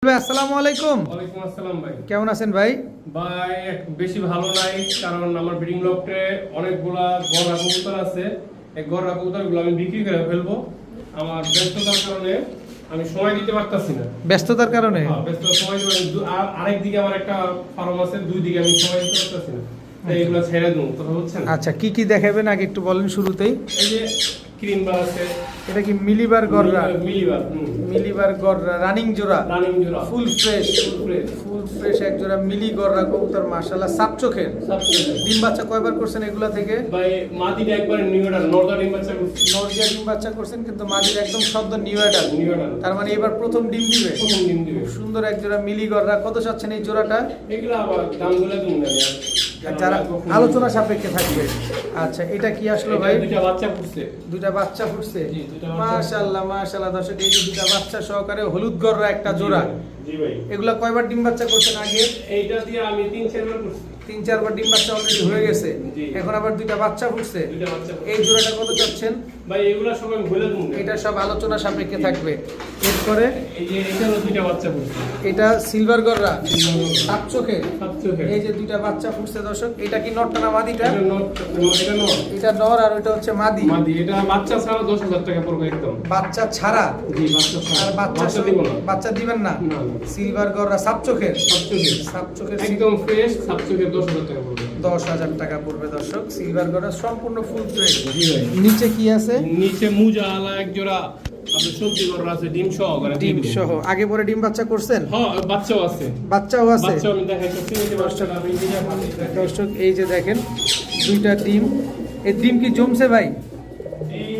ভাই আসসালামু আলাইকুম। ওয়ালাইকুম আসসালাম ভাই। কেমন আছেন ভাই? ভাই বেশি ভালো নাই, কারণ আমার ব্রিডিং লটে অনেকগুলা গড়া কবুতর আছে। এই গড়া কবুতরগুলো আমি বিক্রি করে ফেলবো। আমার ব্যস্ততার কারণে আমি সময় দিতে পারতাছি না। ব্যস্ততার কারণে? হ্যাঁ, ব্যস্ততার সময় আরেক দিকে আমার একটা ফার্ম আছে, দুই দিকে আমি সময় দিতে পারতাছি না। তাই এগুলো ছেড়ে দেবো, কথা বুঝছেন? আচ্ছা, কি কি দেখাবেন আগে একটু বলেন শুরুতেই। এই যে ক্রিমবার আছে, এটা কি মিলিবার গররা? মিলিবার গররা রানিং জোড়া, ফুল ফ্রেশ ফ্রেশ এক জোড়া মিলি গররা কবুতর, মাশাআল্লাহ সাপ চোখের। ডিম বাচ্চা কয়বার করছেন এগুলা থেকে? ভাই মাদিটা একবার নিউ অর্ডার, নর্দার ডিম বাচ্চা করছি। নর্দিয়া ডিম বাচ্চা করছেন, কিন্তু মাদির একদম সদ্য নিউ অর্ডার। তার মানে এবার প্রথম ডিম দিবে। খুব সুন্দর এক জোড়া মিলি গররা। কত চাচ্ছেন এই জোড়াটা? এগুলো আবার দামগুলো দিন না যারা আলোচনা সাপেক্ষে থাকবে। আচ্ছা, এটা কি আসলো ভাই? দুইটা বাচ্চা ফুটছে। দুইটা বাচ্চা ফুটছে, মাশাআল্লাহ মাশাআল্লাহ। দর্শক এই যে দুইটা বাচ্চা সহকারে হলুদ গররা একটা জোড়া। জি ভাই। এগুলা কয়বার ডিম বাচ্চা করছেন আগে? এইটা দিয়ে আমি 3-4 বার করছি। 3-4 বার ডিম বাচ্চা অলরেডি হয়ে গেছে। এখন আবার দুইটা বাচ্চা ফুটছে। এই জোড়াটা কত চাচ্ছেন ভাই? এগুলা সব আমি বলে দেব, এটা সব আলোচনা সাপেক্ষে থাকবে। এরপরে এই যে এখানে দুইটা বাচ্চা ফুটছে। এটা সিলভার গররা সাপ চোখে। সাপচোখে এই যে দুইটা বাচ্চা ফুটছে দর্শক। এটা কি নরটা না মাদিটা? এটা নর। এটা নর আর ওটা হচ্ছে মাদি। এটা বাচ্চা ছাড়া 10,000 টাকা পড়বে একদম। বাচ্চা ছাড়া? জি, বাচ্চা ছাড়া। আর বাচ্চা দিব না। বাচ্চা দিবেন না? না। সিলভার গররা সাপ চোখের একদম ফ্রেশ সাপচোখে 10,000 টাকা পড়বে। 10,000 টাকা পড়বে দর্শক। সিলভার গররা সম্পূর্ণ ফুল ফ্রেশ। জি ভাই। নিচে কি আছে? নিচে মুজা আলা এক জোড়া আপনি সবজি গররা আছে, ডিম সহ করে। ডিম সহ আগে পরে ডিম বাচ্চা করছেন? হ্যাঁ, বাচ্চাও আছে। বাচ্চাও আছে। বাচ্চা আমি দেখাইতেছি, এই যে বাচ্চাটা আমি নিজে হাতে দেখাই। দর্শক এই যে দেখেন দুইটা ডিম। এই ডিম কি জমছে ভাই? এই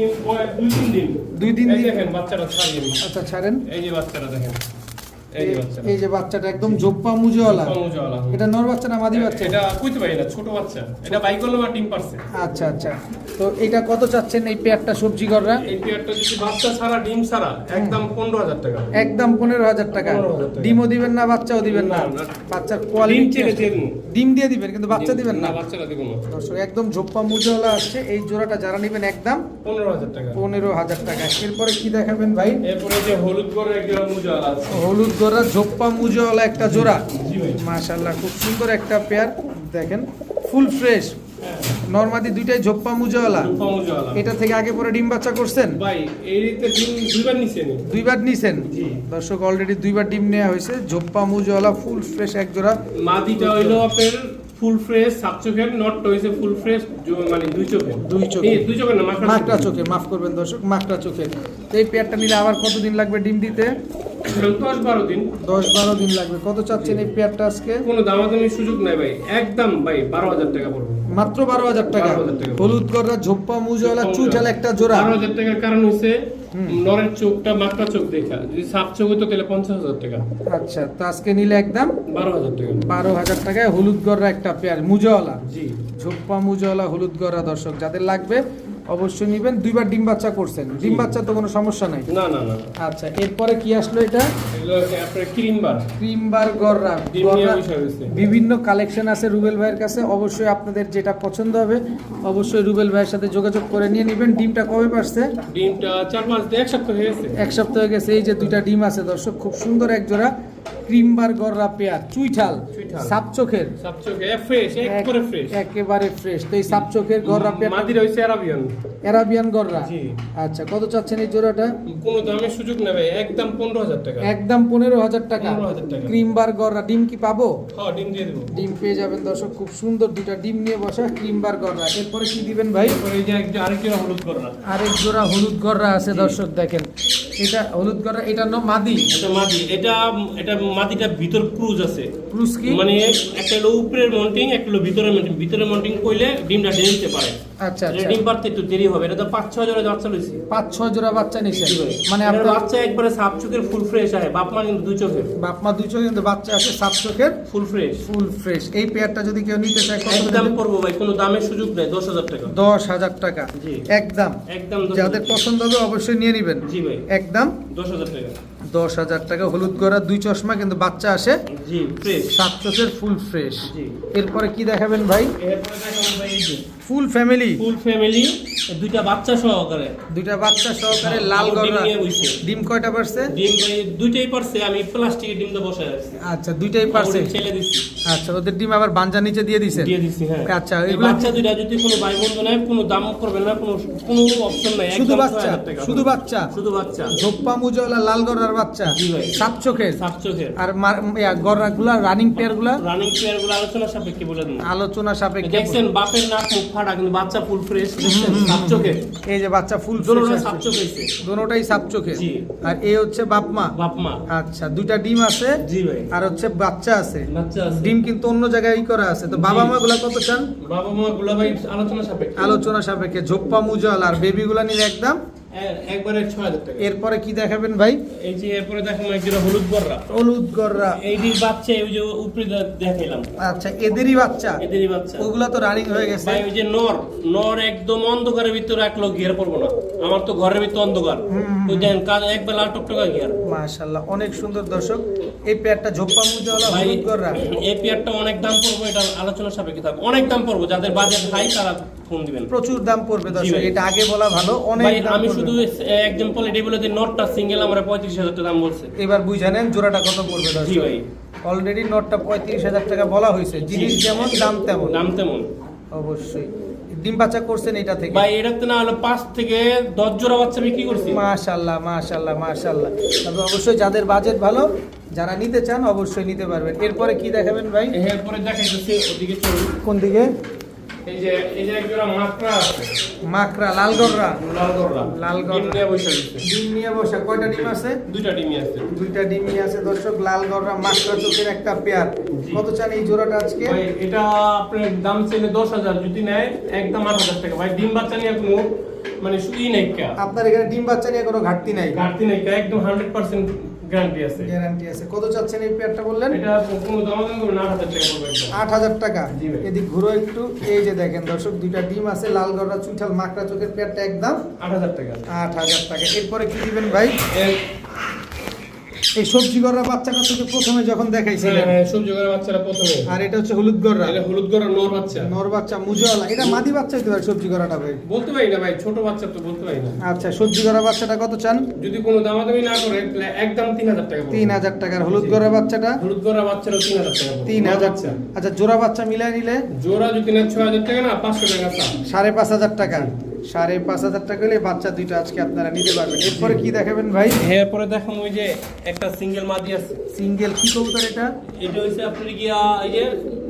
2-3 দিন। 2 দিন এই দেখেন বাচ্চাটা ছাড়িয়ে। আচ্ছা ছাড়েন। এই যে বাচ্চাটা দেখেন, এই যে বাচ্চাটা। এই যে বাচ্চাটা একদম জোপ্পা মুজওয়ালা। মুজওয়ালা। এটা নর বাচ্চা না মাদি বাচ্চা? এটা কইতে পারি না, ছোট বাচ্চা। এটা বাইকলম আর ডিম পারছে। আচ্ছা আচ্ছা। তো এটা কত চাচ্ছেন এই পেয়ারটা সবজি গররা? এই পেয়ারটা যদি বাচ্চা ছাড়া ডিম ছাড়া একদম 15,000 টাকা। একদম 15,000 টাকা। 15,000 টাকা। ডিমও দিবেন না, বাচ্চাও দিবেন না? না। বাচ্চার ডিম কোয়ালিটি ছেড়ে দিয়ে দেবো। ডিম দিয়ে দিবেন কিন্তু বাচ্চা দিবেন না? বাচ্চাটা দিব না। দর্শক একদম ঝোপ্পা মুজওয়ালা আসছে। এই জোড়াটা যারা নেবেন একদম 15,000 টাকা। 15,000 টাকা। এরপরে কি দেখাবেন ভাই? এরপরে যে হলুদ করে একটা মুজওয়ালা আছে। হলুদ গররা ঝোপ্পা মুজওয়ালা একটা জোড়া। জি ভাই। মাশাআল্লাহ খুব সুন্দর একটা পেয়ার। দেখেন ফুল ফ্রেশ। নরমাদি দুইটাই ঝোপ্পা মুজওয়ালা। রূপা মুজওয়ালা। এটা থেকে আগে পরে ডিম বাচ্চা করছেন? ভাই এইতে ডিম দুইবার নিছে নি। দুইবার নিছেন? জি। দর্শক অলরেডি দুইবার ডিম নেওয়া হয়েছে। ঝোপ্পা মুজওয়ালা ফুল ফ্রেশ এক জোড়া। মাদিটা হইলো আপনার ফুল ফ্রেশ সাপচোখের, নটটা হইছে ফুল ফ্রেশ মানে দুই চোখে। দুই চোখে? এই দুই চোখে না, মাকড়া চোখে, মাফ করবেন দর্শক, মাকড়া চোখে। তো এই পেয়ারটা নিলে আবার কতদিন লাগবে ডিম দিতে? 10-12 দিন। 10-12 দিন লাগবে। কত চাচ্ছেন এই পেয়ারটা আজকে? কোনো দামাদামি সুযোগ নাই ভাই, একদম ভাই 12,000 টাকা পড়বে। মাত্র 12,000 টাকা। 12,000 টাকা। হলুদ গররা ঝোপ্পা মুজওয়ালা চুইঠাল একটা জোড়া। 12,000 টাকার কারণ হইছে নরের চোখটা মাকড়া চোখ দেখা। যদি সাপ চোখ হইতো তাহলে 50,000 টাকা। আচ্ছা, তো আজকে নিলে একদম 12,000 টাকা। 12,000 টাকায় হলুদ গররা একটা পেয়ার মুজওয়ালা। জি। ঝোপ্পা মুজওয়ালা হলুদ গররা। দর্শক যাদের লাগবে অবশ্যই নিবেন। দুইবার ডিম বাচ্চা করছেন? ডিম বাচ্চা তো কোনো সমস্যা নাই? না না না। আচ্ছা, এরপরে কি আসলো এটা? এগুলো আপনার ক্রিমবার। ক্রিমবার গররা। ডিম নিয়ে বিষয় হইছে। বিভিন্ন কালেকশন আছে রুবেল ভাইয়ের কাছে। অবশ্যই আপনাদের যেটা পছন্দ হবে অবশ্যই রুবেল ভাইয়ের সাথে যোগাযোগ করে নিয়ে নেবেন। ডিমটা কবে পারছে? ডিমটা 4-5 দিন, এক সপ্তাহ হয়ে গেছে। এক সপ্তাহ হয়ে গেছে। এই যে দুইটা ডিম আছে দর্শক, খুব সুন্দর এক জোড়া ক্রিমবার গররা পেয়ার। চুইঠাল সাপ চোখের। সাপচোখে ফ্রেশ, একবারে ফ্রেশ। একেবারে ফ্রেশ। তো এই সাপ চোখের গররা পেয়ার মাদির হইছে আরাবিয়ান। আরাবিয়ান গররা। জি। আচ্ছা, কত চাচ্ছেন এই জোড়াটা? কোনো দামের সুযোগ নেই ভাই, একদম 15,000 টাকা। একদম 15,000 টাকা। 15,000 টাকা। ক্রিমবার গররা। ডিম কি পাবো? হ্যাঁ, ডিম দিয়ে দেবো। ডিম পেয়ে যাবেন দর্শক। খুব সুন্দর দুইটা ডিম নিয়ে বসা ক্রিমবার গররা। এরপরে কি দিবেন ভাই? এই যে আরেকটা হলুদ গররা। আরেক জোড়া হলুদ গররা আছে দর্শক দেখেন। এটা হলুদ গররা, এটা মাদি। এটা মাদি। এটা মাদিটা ভিতর ক্রুজ আছে। ক্রুজ কি মানে একটা হলো উপরের মন্টিং, একটা হলো ভিতরের মন্টিং। ভিতরের মন্টিং কইলে ডিমটা ঢেলে দিতে পারে। আচ্ছা আচ্ছা। ডিম পারতে একটু দেরি হবে। এটা তো 5-6 জোড়া বাচ্চা লইছে। 5-6 জোড়া বাচ্চা নিছে। মানে আপনার আপনার বাচ্চা একবারে সাপ চোখের ফুল ফ্রেশ আছে। বাপ মা কিন্তু দুই চোখের। বাপ মা দুই চোখে, কিন্তু বাচ্চা আছে সাপ চোখের ফুল ফ্রেশ। Full fresh. এই পেয়ারটা যদি কেউ নিতে চায় কত একদম পড়বো ভাই, কোনো দামের সুযোগ নেই, 10,000 টাকা। 10,000 টাকা। জি। একদম। একদম 10,000 যাদের পছন্দ হবে অবশ্যই নিয়ে নেবেন। জি ভাই। একদম 10,000 টাকা। 10,000 টাকা। হলুদ গড়া, দুই চশমা, কিন্তু বাচ্চা আসে জি ফ্রেশ। সাপ চোখের ফুল ফ্রেশ। জি। এরপরে কি দেখাবেন ভাই? এরপরে দেখাবো ভাই এই যে ফুল ফ্যামিলি দুইটা বাচ্চা সহকারে দুইটা বাচ্চা সহকারে লাল ডিম গররা নিয়ে বইছে। ডিম কয়টা পারছে? ডিম দুইটাই পারছে, আমি প্লাস্টিকের ডিমটা বসায় রাখছি। আচ্ছা দুইটাই পারছে। ওদের ছেলে দিছি, আচ্ছা ওদের ডিম আবার বাঞ্জা নিচে দিয়ে দিছে? দিয়ে দিছি, হ্যাঁ। আচ্ছা এই এগুলো বাচ্চা দুইটা যদি কোনো ভাই বন্ধু নেয়, কোনো দাম করবে না, কোনো কোনো অপশন নাই, শুধু একদম বাচ্চা ৬,০০০ টাকা। শুধু বাচ্চা শুধু বাচ্চা, ঝোপ্পা মুজওয়ালা লাল গররার বাচ্চা জি ভাই। সাত চোখের সাত চোখের। আর গররা গুলা রানিং পেয়ার গুলা রানিং পেয়ার গুলো আলোচনা সাপেক্ষে বলে দিন। আলোচনা সাপেক্ষে দেখছেন বাপের নাক মুখ ফাটা, কিন্তু বাচ্চা ফুল ফ্রেশ, দেখছেন সাত চোখের। এই যে বাচ্চা ফুল দুটোটা সাত চোখ হয়েছে। দোনোটাই সাত চোখের। জি। আর এই হচ্ছে বাপ মা। বাপ মা, আচ্ছা দুইটা ডিম আছে জি ভাই। আর হচ্ছে বাচ্চা আছে। বাচ্চা আছে। ডিম কিন্তু অন্য জায়গায় করা আছে। তো বাবা মা গুলা কত চান? বাবা মা গুলা ভাই আলোচনা সাপেক্ষে। আলোচনা সাপেক্ষে ঝোপ্পা মুজওয়ালা আর বেবি গুলা নিলে একদম। একবারে ৬,০০০ টাকা। এরপরে কি দেখাবেন ভাই? এই যে এরপরে দেখেন একজোড়া হলুদ গররা। হলুদ গররা। এইটির বাচ্চা ওই যে উপরে দেখাইলাম। আচ্ছা এদেরই বাচ্চা? এদেরই বাচ্চা। ওগুলা তো রানিং হয়ে গেছে। ভাই ওই যে নর একদম অন্ধকারের ভিতরে রাখলো, ঘের পড়বো না। আমার তো ঘরের ভিতরে অন্ধকার, ওই দেখেন কাজ একবার লাল টকটকা ঘের। মাশাআল্লাহ অনেক সুন্দর দর্শক। এই পেয়ারটা ঝোপ্পা মুজওয়ালা ভাই হলুদ গররা। এই পেয়ারটা অনেক দাম পড়বো, এটা আলোচনা সাপেক্ষে থাকবে। অনেক দাম পড়বো, যাদের বাজেট হাই তারা ফোন দিবেন। প্রচুর দাম পড়বে জি দর্শক, ভাই। এটা আগে বলা ভালো। অনেক ভাই দাম আমি পড়বে। শুধু এক্সাম্পল এটাই বলে দিই, নটটা সিঙ্গেল আমরা ৩৫,০০০ টাকা দাম বলছে। এবার বুঝানেন জোড়াটা কত পড়বে জি দর্শক। ভাই। অলরেডি নোটটা ৩৫,০০০ টাকা বলা হয়েছে। জিনিস যেমন দাম তেমন। দাম তেমন অবশ্যই। ডিম বাচ্চা করছেন এটা থেকে? ভাই এটাতে না হলো ৫ থেকে ১০ জোড়া বাচ্চা বিক্রি করছি। মাশাআল্লাহ মাশাআল্লাহ মাশাআল্লাহ। তবে অবশ্যই যাদের বাজেট ভালো, যারা নিতে চান অবশ্যই নিতে পারবেন। এরপরে কি দেখাবেন ভাই? এরপরে দেখাইতেছে ওদিকে চলুন। কোন দিকে? এই যে এক জোড়া মাকড়া আছে। মাকড়া লাল গররা। লাল গররা। লাল গররা। ডিম নিয়ে বসে আছে। ডিম নিয়ে বসা। কয়টা ডিম আছে? দুইটা ডিমই আছে। দুইটা ডিমই আছে দর্শক। লাল গররা মাকড়া চোখের একটা পেয়ার। জি। কত চান এই জোড়াটা আজকে? ভাই এটা আপনার দাম চাইলে ১০,০০০, যদি নেয় একদম ৮,০০০ টাকা। ভাই ডিম বাচ্চা নিয়ে কোনো মানে শুধুই নাই কা। আপনার এখানে ডিম বাচ্চা নিয়ে কোনো ঘাটতি নাই? ঘাটতি নাই কা, একদম 100% গ্যারান্টি আছে। গ্যারান্টি আছে। কত চাচ্ছেন এই পেয়ারটা বললেন? এটা কোনো দাম করবে না, ৮,০০০ টাকা পড়বে একদম। ৮,০০০ টাকা। জি ভাই। এদিক ঘুরো একটু। এই যে দেখেন দর্শক, দুইটা ডিম আছে লাল গররা চুইঠাল মাকড়া চোখের পেয়ারটা একদম ৮,০০০ টাকা। ৮,০০০ টাকা। এরপরে কি দিবেন ভাই? এর- এই সবজি গররা বাচ্চাটা থেকে প্রথমে যখন দেখাইছিলেন, হ্যাঁ, সবজি গররা বাচ্চারা প্রথমে। আর এটা হচ্ছে হলুদ গররা। এটা হলুদ গররা নর বাচ্চা। নর বাচ্চা মুজওয়ালা। এটা মাদি বাচ্চা হইতে পারে সবজি গররাটা ভাই? বলতে পারি না ভাই, ছোট বাচ্চা তো বলতে পারি না। আচ্ছা সবজি গররা বাচ্চাটা কত চান? যদি কোনো দামাদামি না করে তাহলে একদম ৩,০০০ টাকা পড়বে। ৩,০০০ টাকার। হলুদ গররা বাচ্চাটা হলুদ গররা বাচ্চারও ৩,০০০ টাকা পড়বে। ৩,০০০। বাচ্চা। আচ্ছা জোড়া বাচ্চা মিলাই নিলে জোড়া যদি না ৬,০০০ টাকা না, ৫০০ টাকা চাল। ৫,৫০০ টাকা। ৫,৫০০ টাকা হলে বাচ্চা দুইটা আজকে আপনারা নিতে পারবেন। এরপরে কি দেখাবেন ভাই? এরপরে দেখুন ওই যে একটা সিঙ্গেল মাদি আছে। সিঙ্গেল কি কবুতর এটা? এটা হইছে আপনার গিয়া এই যে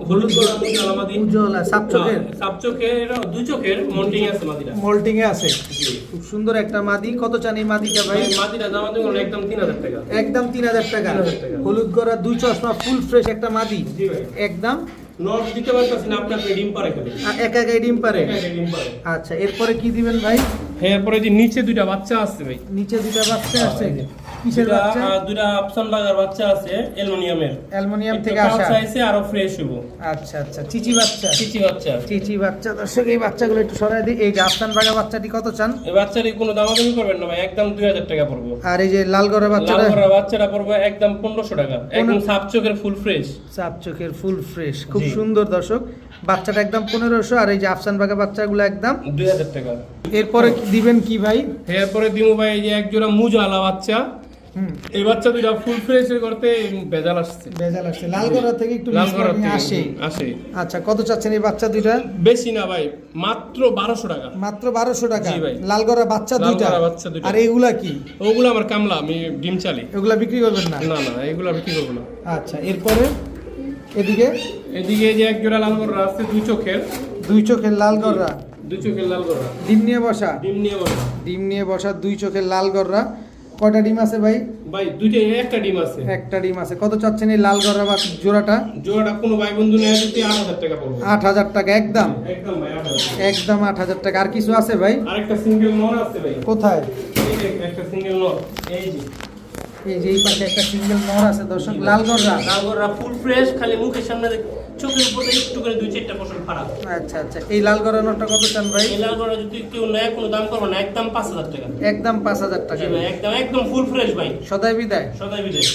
হলুদ গররা মুজালা মাদি। উজ্জ্বলা সাপ চোখের। সাপ চোখের, দুই চোখের মন্টিং আছে মাদিটা। মোল্টিং এ আছে। জি। খুব সুন্দর একটা মাদি। কত চান এই মাদিটা ভাই? ভাই মাদিটা দামাদামি করলে একদম ৩,০০০ টাকা। একদম ৩,০০০ টাকা। ৩,০০০ টাকা। হলুদ গড়া দুই চশমা ফুল ফ্রেশ একটা মাদি জি ভাই। একদম। নর দিতে পারতেছি না, আপনাকে ডিম পারে খেলে। একা একাই ডিম পারে। একা ডিম পারে। আচ্ছা এরপরে কি দিবেন ভাই? এরপরে যে নিচে দুইটা বাচ্চা আছে ভাই। নিচে দুইটা বাচ্চা আছে। কিসের বাচ্চা? দুইটা অপশন লাগার বাচ্চা আছে, অ্যালুমিনিয়ামের। অ্যালুমিনিয়াম থেকে আসা। চাইছে আরো ফ্রেশ হবো। আচ্ছা আচ্ছা চিচি বাচ্চা। চিচি বাচ্চা। চিচি বাচ্চা দর্শক, এই বাচ্চাগুলো একটু সরাই দিই। এই যে আফসান বাগা বাচ্চাটি কত চান? এই বাচ্চারই কোনো দামাদামি করবেন না ভাই, একদম ২,০০০ টাকা পড়বো। আর এই যে লাল গড়া বাচ্চাটা? লাল গড়া বাচ্চাটা পড়বে একদম ১৫০০ টাকা। একদম সাপ চোখের ফুল ফ্রেশ। চাপ চোখের ফুল ফ্রেশ। খুব জি। সুন্দর দর্শক। বাচ্চাটা একদম ১৫০০। আর এই যে আফসান বাগা বাচ্চাগুলো একদম ২,০০০ টাকা। এরপরে কি দিবেন কি ভাই? এরপরে দিমু ভাই এই যে এক জোড়া মুজালা বাচ্চা। হুম এই বাচ্চা দুইটা ফুল ফ্রেশ করতে ভেজাল আসছে। ভেজাল আসছে। লাল গড়া থেকে একটু লাল গড়া মিসমার্কিং থেকে আসে। আসে। আচ্ছা কত চাচ্ছেন এই বাচ্চা দুইটা? বেশি না ভাই, মাত্র ১২০০ টাকা। মাত্র ১২০০ টাকা। জি ভাই। লাল গড়া বাচ্চা লাল দুইটা। গড়া বাচ্চা দুইটা। আর এইগুলা কি? ওগুলো আমার কামলা, আমি ডিম চালি। এগুলা বিক্রি করবেন না? না না, এগুলো আমি কি করবো না। আচ্ছা এরপরে এদিকে এদিকে এই যে এক জোড়া লাল গড়া আছে, দুই চোখের। দুই চোখের লাল গড়া। দুই চোখের লাল গড়া। ডিম নিয়ে বসা। ডিম নিয়ে বসা। ডিম নিয়ে বসা দুই চোখের লাল গড়া। কয়টা ডিম আছে ভাই? ভাই দুইটাই, একটা ডিম আছে। একটা ডিম আছে। কত চাচ্ছেন এই লাল গড়া বা জোড়াটা? জোড়াটা কোনো ভাই বন্ধু নেয় যদি ৮০০০ টাকা পড়বে। ৮,০০০ টাকা একদম। একদম ভাই ৮০০০। একদম ৮,০০০ টাকা। আর কিছু আছে ভাই? আরেকটা সিঙ্গেল নর আছে ভাই। কোথায়? এই যে একটা সিঙ্গেল নর, এই যে এই যে এই পাশে একটা সিঙ্গেল নর আছে দর্শক, লাল গড়া। লাল গড়া ফুল ফ্রেশ, খালি মুখের সামনে চোখের উপরে একটু করে ২-৪টা পশম ফাড়া। আচ্ছা আচ্ছা এই লাল গড়া নরটা কত চান ভাই? এই লাল গড়া যদি কেউ নেয় কোনো দাম করবে না, একদম ৫০০০ টাকা। একদম ৫,০০০ টাকা। জি ভাই, একদম ফুল ফ্রেশ ভাই। সদাই বিদায়। সদাই বিদায়।